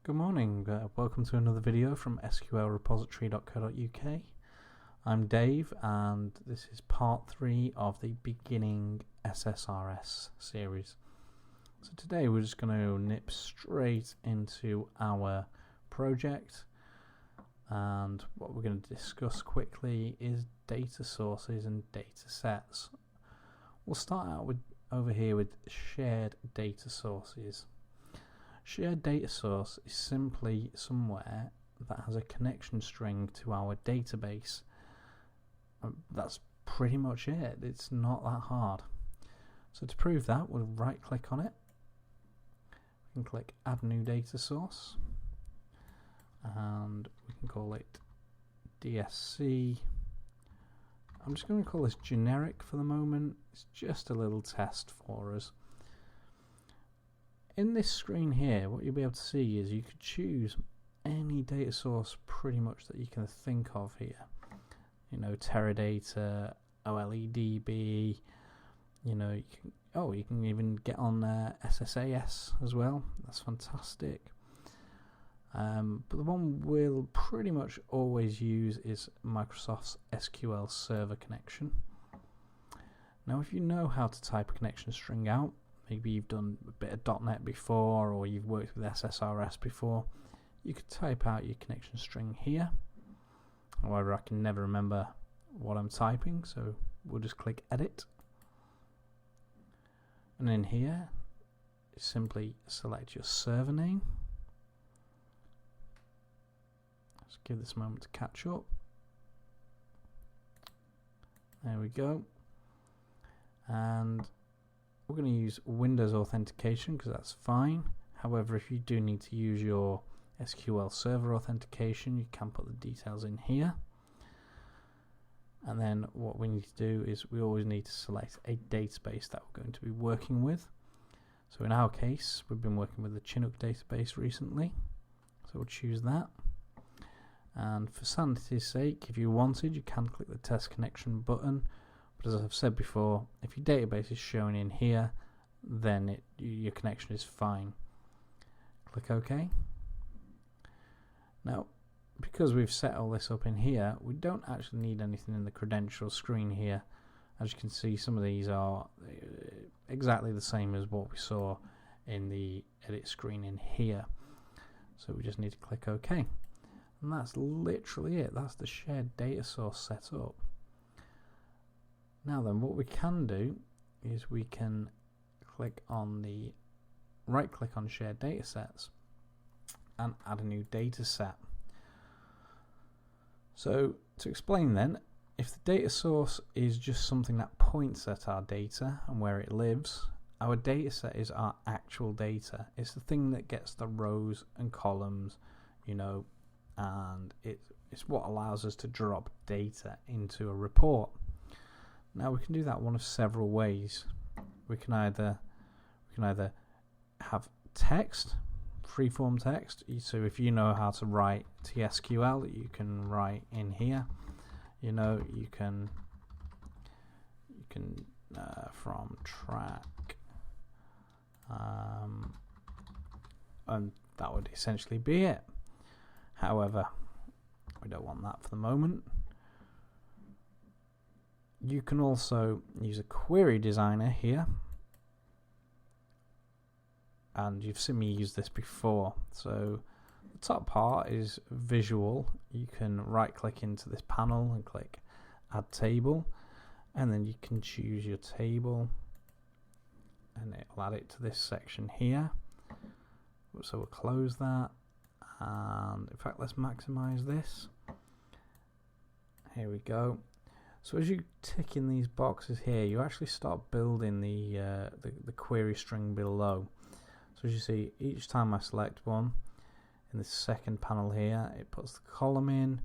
Good morning, welcome to another video from sqlrepository.co.uk. I'm Dave and this is part 3 of the beginning SSRS series. So today we're just going to nip straight into our project, and what we're going to discuss quickly is data sources and data sets. We'll start out with over here with shared data sources. Shared data source is simply somewhere that has a connection string to our database. That's pretty much it. It's not that hard. So to prove that, we'll right click on it and click add new data source, and we can call it DSC. I'm just going to call this generic for the moment. It's just a little test for us. In this screen here, what you'll be able to see is you could choose any data source pretty much that you can think of here. You know, Teradata, OLEDB, you know, you can even get on SSRS as well. That's fantastic. But the one we'll pretty much always use is Microsoft's SQL Server connection. Now, if you know how to type a connection string out, maybe you've done a bit of .NET before, or you've worked with SSRS before, you could type out your connection string here. However, I can never remember what I'm typing, so we'll just click edit. And in here, simply select your server name. Let's give this a moment to catch up. There we go. And we're going to use Windows authentication because that's fine. However, if you do need to use your SQL Server authentication, you can put the details in here. And then what we need to do is we always need to select a database that we're going to be working with. So in our case, we've been working with the Chinook database recently, so we'll choose that. And for sanity's sake, if you wanted, you can click the test connection button. But as I've said before, if your database is shown in here, then your connection is fine. Click OK. Now, because we've set all this up in here, we don't actually need anything in the credentials screen here. As you can see, some of these are exactly the same as what we saw in the edit screen in here. So we just need to click OK. And that's literally it. That's the shared data source set up. Now then, what we can do is we can click on the right click on shared data sets and add a new data set. So to explain then, if the data source is just something that points at our data and where it lives, our data set is our actual data. It's the thing that gets the rows and columns, you know, and it's what allows us to drop data into a report. Now we can do that one of several ways. We can either have text, freeform text. So if you know how to write TSQL, you can write in here. You know, you can from track, and that would essentially be it. However, we don't want that for the moment. You can also use a query designer here, and you've seen me use this before. So the top part is visual. You can right click into this panel and click add table, and then you can choose your table and it'll add it to this section here. So we'll close that, and in fact let's maximize this. Here we go. So as you tick in these boxes here, you actually start building the query string below. So as you see, each time I select one, in the second panel here, it puts the column in,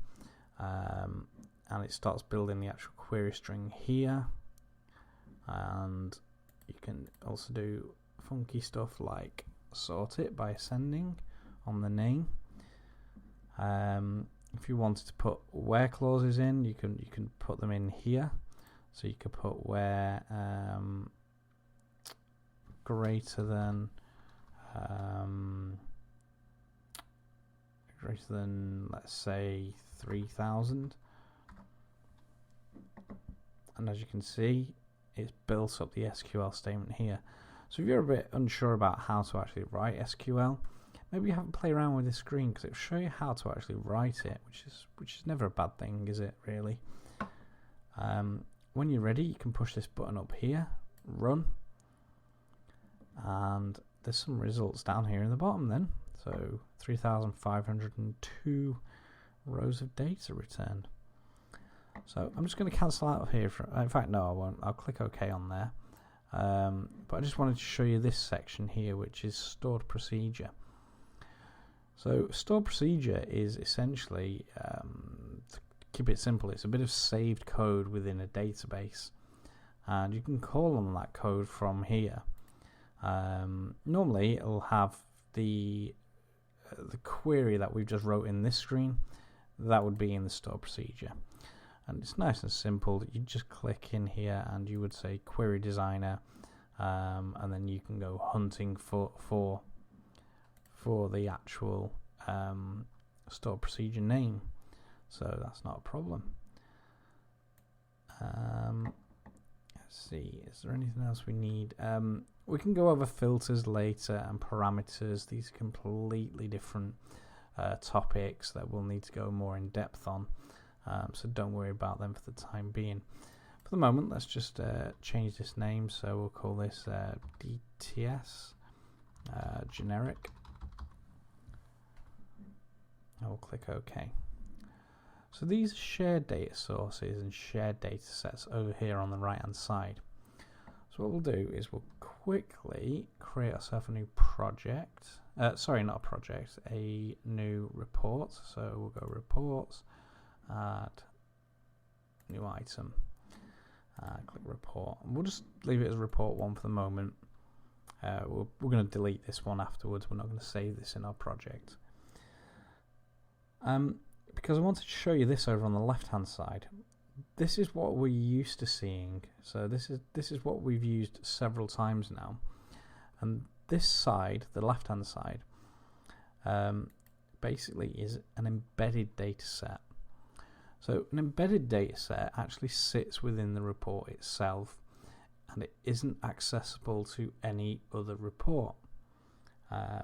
and it starts building the actual query string here. And you can also do funky stuff like sort it by ascending on the name. If you wanted to put where clauses in, you can put them in here. So you could put where greater than greater than, let's say, 3000. And as you can see, it's built up the SQL statement here. So if you're a bit unsure about how to actually write SQL, maybe you have to play around with this screen, because it'll show you how to actually write it, which is never a bad thing, is it, really? When you're ready, you can push this button up here, run, and there's some results down here in the bottom then. So 3,502 rows of data returned. So I'm just going to cancel out of here. In fact, no, I won't. I'll click OK on there. But I just wanted to show you this section here, which is stored procedure. So stored procedure is essentially, to keep it simple, it's a bit of saved code within a database, and you can call on that code from here. Normally it'll have the query that we've just wrote in this screen, that would be in the stored procedure. And it's nice and simple. You just click in here and you would say query designer, and then you can go hunting for the actual stored procedure name. So that's not a problem. Let's see, is there anything else we need? We can go over filters later and parameters. These are completely different topics that we'll need to go more in depth on. So don't worry about them for the time being. For the moment, let's just change this name. So we'll call this DTS generic. I will click OK. So these are shared data sources and shared data sets over here on the right hand side. So what we'll do is we'll quickly create ourselves a new project. Sorry, not a project, a new report. So we'll go reports, add new item, click report. And we'll just leave it as report 1 for the moment. We're going to delete this one afterwards. We're not going to save this in our project. Because I wanted to show you this over on the left hand side. This is what we're used to seeing. So this is what we've used several times now. And this side, the left hand side, basically is an embedded data set. So an embedded data set actually sits within the report itself, and it isn't accessible to any other report. I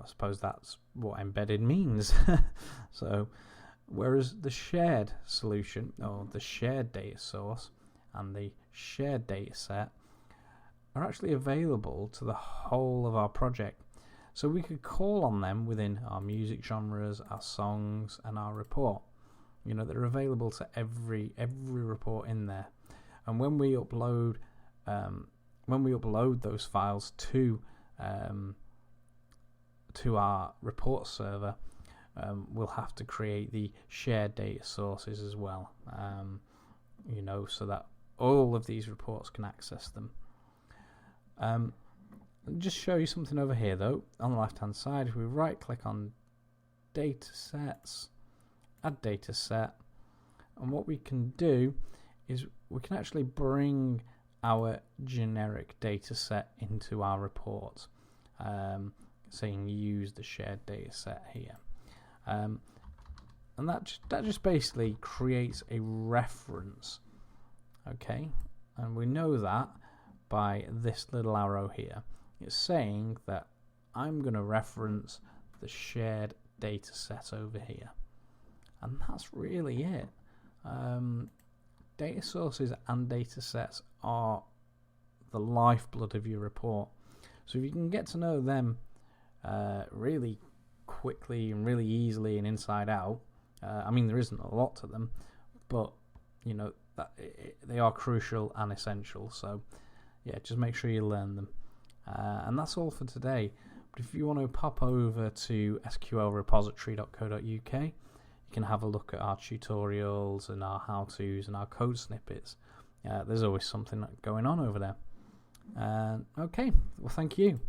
suppose that's what embedded means. So whereas the shared solution, or the shared data source and the shared data set, are actually available to the whole of our project. So we could call on them within our music genres, our songs, and our report. You know, they're available to every report in there. And when we upload those files to our report server, we'll have to create the shared data sources as well, you know, so that all of these reports can access them. Just show you something over here though. On the left hand side, if we right click on data sets, add data set, and what we can do is we can actually bring our generic data set into our report, saying use the shared data set here. And that just basically creates a reference, okay? And we know that by this little arrow here. It's saying that I'm going to reference the shared data set over here. And that's really it. Data sources and data sets are the lifeblood of your report. So if you can get to know them really quickly and really easily and inside out, I mean, there isn't a lot to them, but you know that they are crucial and essential. So yeah, just make sure you learn them. And that's all for today. But if you want to pop over to sqlrepository.co.uk, you can have a look at our tutorials and our how-tos and our code snippets. There's always something going on over there. Okay, well, thank you.